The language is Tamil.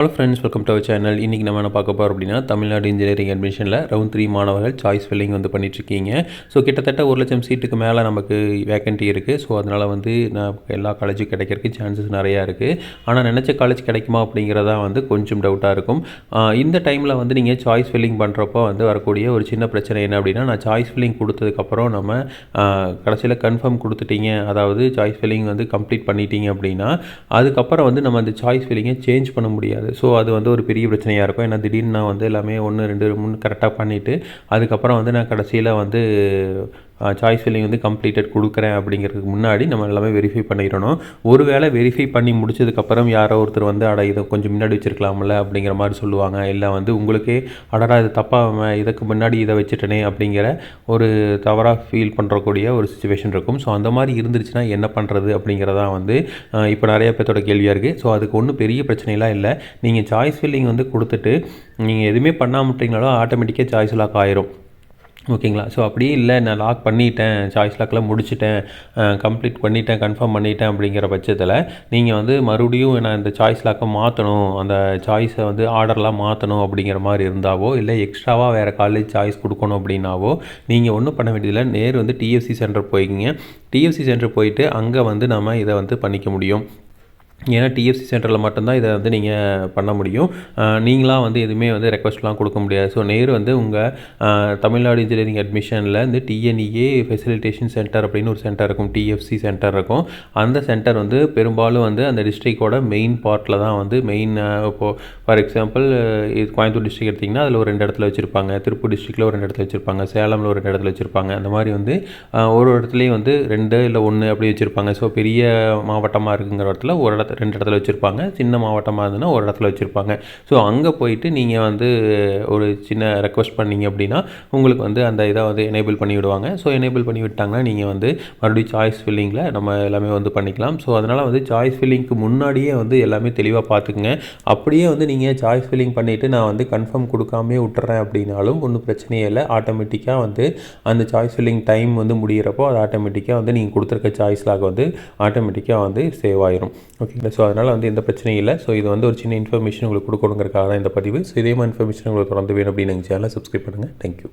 Hello friends, welcome to our channel. இன்றைக்கி நம்ம என்ன பார்க்க போகிறோம் அப்படின்னா, தமிழ்நாடு இன்ஜினியரிங் அட்மிஷனில் ரவுண்ட் 3 மாணவர்கள் சாய்ஸ் ஃபில்லிங் வந்து பண்ணிட்டுருக்கீங்க. ஸோ கிட்டத்தட்ட 1,00,000 சீட்டுக்கு மேலே நமக்கு வேக்கன்ட்டி இருக்குது. ஸோ அதனால் வந்து எல்லா காலேஜும் கிடைக்கிறதுக்கு சான்சஸ் நிறையா இருக்குது. ஆனால் நினச்ச காலேஜ் கிடைக்குமா அப்படிங்கிறதா வந்து கொஞ்சம் டவுட்டாக இருக்கும். இந்த டைமில் வந்து நீங்கள் சாய்ஸ் ஃபில்லிங் பண்ணுறப்போ வந்து வரக்கூடிய ஒரு சின்ன பிரச்சனை என்ன அப்படின்னா, நான் சாய்ஸ் ஃபில்லிங் கொடுத்ததுக்கப்புறம் நம்ம கடைசியில் கன்ஃபார்ம் கொடுத்துட்டீங்க, அதாவது சாய்ஸ் ஃபில்லிங் வந்து கம்ப்ளீட் பண்ணிட்டீங்க அப்படின்னா, அதுக்கப்புறம் வந்து நம்ம அந்த சாய்ஸ் ஃபில்லிங்கை சேஞ்ச் பண்ண முடியாது. ஸோ அது வந்து ஒரு பெரிய பிரச்சனையாக இருக்கும். ஏன்னா திடீர்னு நான் வந்து எல்லாமே 1, 2, 3 கரெக்டாக பண்ணிவிட்டு அதுக்கப்புறம் வந்து நான் கடைசியில் வந்து சாய்ஸ் ஃபில்லிங் வந்து கம்ப்ளீட்டட் கொடுக்குறேன் அப்படிங்கிறதுக்கு முன்னாடி நம்ம எல்லாமே வெரிஃபை பண்ணிடணும். ஒரு வேளை வெரிஃபை பண்ணி முடிச்சதுக்கப்புறம் யாரோ ஒருத்தர் வந்து இதை கொஞ்சம் முன்னாடி வச்சுருக்கலாம்ல அப்படிங்கிற மாதிரி சொல்லுவாங்க. இல்லை வந்து உங்களுக்கே அடடா இது தப்பாக இதுக்கு முன்னாடி இதை வச்சுட்டனே அப்படிங்கிற ஒரு தவறாக ஃபீல் பண்ணுறக்கூடிய ஒரு சிச்சுவேஷன் இருக்கும். ஸோ அந்த மாதிரி இருந்துருச்சுன்னா என்ன பண்ணுறது அப்படிங்கிறதான் வந்து இப்போ நிறைய பேர்த்தோட கேள்வியாக இருக்குது. ஸோ அதுக்கு ஒன்றும் பெரிய பிரச்சனைலாம் இல்லை. நீங்கள் சாய்ஸ் ஃபில்லிங் வந்து கொடுத்துட்டு நீங்கள் எதுவுமே பண்ணாமட்டிங்கனாலும் ஆட்டோமேட்டிக்காக சாய்ஸ் லாக் ஆயிரும். ஓகேங்களா? ஸோ அப்படியே இல்லை, நான் லாக் பண்ணிட்டேன், சாய்ஸ் லாக்லாம் முடிச்சுட்டேன், கம்ப்ளீட் பண்ணிட்டேன், கன்ஃபார்ம் பண்ணிட்டேன் அப்படிங்கிற பட்சத்தில் நீங்கள் வந்து மறுபடியும் நான் இந்த சாய்ஸ் லாக்கை மாற்றணும், அந்த சாய்ஸை வந்து ஆர்டர்லாம் மாற்றணும் அப்படிங்கிற மாதிரி இருந்தாவோ, இல்லை எக்ஸ்ட்ராவாக வேறு காலேஜ் சாய்ஸ் கொடுக்கணும் அப்படின்னாவோ நீங்கள் ஒன்றும் பண்ண வேண்டியதில்லை. நேர் வந்து டிஎஃப்சி சென்டர் போய்க்கிங்க. டிஎஃப்சி சென்டர் போயிட்டு அங்கே வந்து நம்ம இதை வந்து பண்ணிக்க முடியும். ஏன்னா டிஎஃப்சி சென்டரில் மட்டும்தான் இதை வந்து நீங்கள் பண்ண முடியும். நீங்களாம் வந்து எதுவுமே வந்து ரெக்வஸ்ட்லாம் கொடுக்க முடியாது. ஸோ நேரு வந்து உங்கள் தமிழ்நாடு இன்ஜினியரிங் அட்மிஷனில் வந்து டிஎன்இஏ ஃபெசிலிட்டேஷன் சென்டர் அப்படின்னு ஒரு சென்டர் இருக்கும், டிஎஃப்சி சென்டர் இருக்கும். அந்த சென்டர் வந்து பெரும்பாலும் வந்து அந்த டிஸ்ட்ரிக்டோட மெயின் பார்ட்டில் தான் வந்து இப்போது ஃபார் எக்ஸாம்பிள் இது கோயம்புத்தூர் டிஸ்ட்ரிக் எடுத்திங்கன்னா அதில் ஒரு 2 இடத்துல வச்சுருப்பாங்க, திருப்பூர் டிஸ்ட்ரிக்டில் ஒரு 2 இடத்துல வச்சுருப்பாங்க, சேலமில் ஒரு 2 இடத்துல வச்சுருப்பாங்க. அந்த மாதிரி வந்து ஒரு இடத்துலையும் வந்து 2 இல்லை 1 அப்படி வச்சுருப்பாங்க. ஸோ பெரிய மாவட்டமாக இருக்குங்கிற இடத்துல 2 இடத்துல வச்சுருப்பாங்க, சின்ன மாவட்டமாக இருந்ததுன்னா ஒரு இடத்துல வச்சுருப்பாங்க. ஸோ அங்கே போயிட்டு நீங்கள் வந்து ஒரு சின்ன ரெக்வஸ்ட் பண்ணிங்க அப்படின்னா உங்களுக்கு வந்து அந்த இதை வந்து எனேபிள் பண்ணி விடுவாங்க. ஸோ எனேபிள் பண்ணி விட்டாங்கன்னா நீங்கள் வந்து மறுபடியும் சாய்ஸ் ஃபில்லிங்கில் நம்ம எல்லாமே வந்து பண்ணிக்கலாம். ஸோ அதனால் வந்து சாய்ஸ் ஃபில்லிங்க்கு முன்னாடியே வந்து எல்லாமே தெளிவாக பார்த்துக்குங்க. அப்படியே வந்து நீங்கள் சாய்ஸ் ஃபில்லிங் பண்ணிவிட்டு நான் வந்து கன்ஃபார்ம் கொடுக்காமே விட்டுறேன் அப்படின்னாலும் ஒன்றும் பிரச்சனையே இல்லை. ஆட்டோமேட்டிக்காக வந்து அந்த சாய்ஸ் ஃபில்லிங் டைம் வந்து முடிகிறப்போ அது ஆட்டோமேட்டிக்காக வந்து நீங்கள் கொடுத்துருக்க சாய்ஸ் லாக் வந்து ஆட்டோமேட்டிக்காக வந்து சேவ் ஆயிரும். ஓகேங்களா? ஸோ அதனால் வந்து எந்த பிரச்சனையும் இல்லை. ஸோ இது வந்து ஒரு சின்ன இன்ஃபர்மேஷன் உங்களுக்கு கொடுக்கணுங்கிறதுக்காக தான் இந்த பதிவு. ஸோ இதே மாதிரி இன்ஃபர்மேஷன் உங்களுக்கு தொடர்ந்து வேணும் அப்படின்னு எங்கள் சேனலை சப்ஸ்கிரைப் பண்ணுங்கள். தேங்க்யூ.